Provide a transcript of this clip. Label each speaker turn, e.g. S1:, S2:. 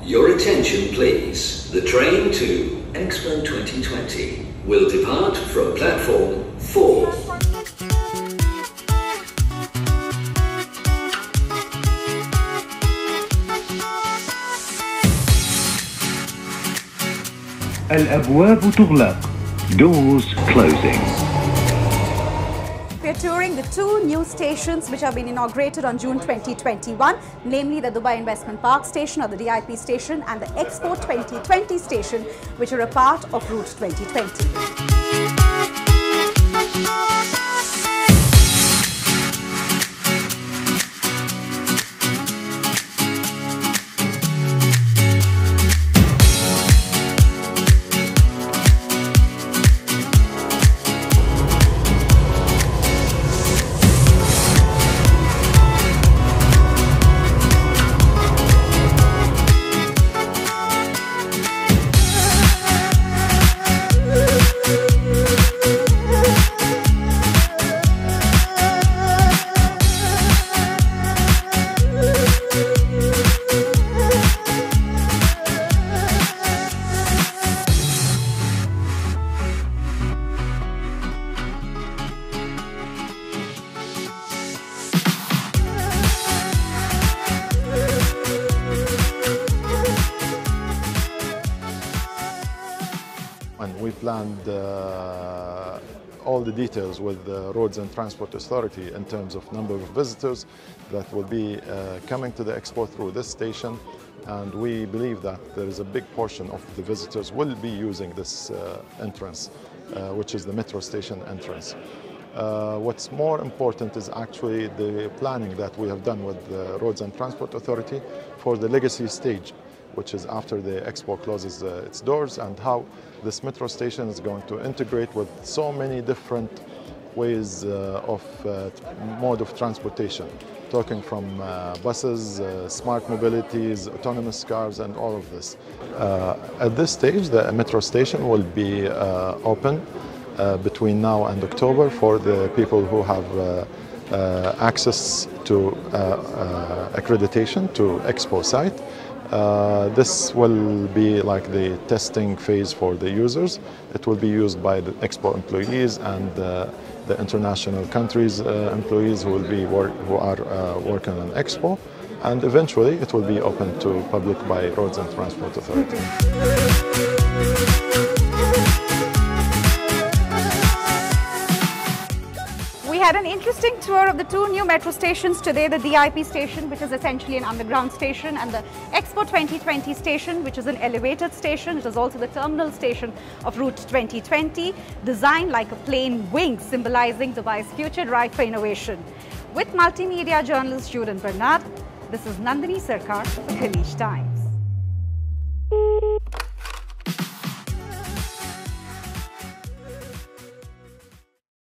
S1: Your attention please. The train to Expo 2020 will depart from platform 4.
S2: الأبواب تغلق. Doors closing.
S3: We're touring the two new stations which have been inaugurated on June 2021, namely the Dubai Investment Park station or the DIP station and the Expo 2020 station, which are a part of Route 2020.
S4: And we planned all the details with the Roads and Transport Authority in terms of number of visitors that will be coming to the Expo through this station. And we believe that there is a big portion of the visitors will be using this entrance, which is the metro station entrance. What's more important is actually the planning that we have done with the Roads and Transport Authority for the legacy stage, which is after the Expo closes its doors, and how this metro station is going to integrate with so many different ways of mode of transportation, talking from buses, smart mobilities, autonomous cars, and all of this. At this stage, the metro station will be open between now and October for the people who have access to accreditation to Expo site. This will be like the testing phase for the users. It will be used by the Expo employees and the international countries employees who are working on Expo, and eventually it will be open to public by Roads and Transport Authority.
S3: We had an interesting tour of the two new metro stations today, the DIP station, which is essentially an underground station, and the Expo 2020 station, which is an elevated station. It is also the terminal station of Route 2020, designed like a plane wing, symbolizing Dubai's future drive for innovation. With multimedia journalist Juidin Bernarrd, this is Nandini Sarkar for Khaleej Time.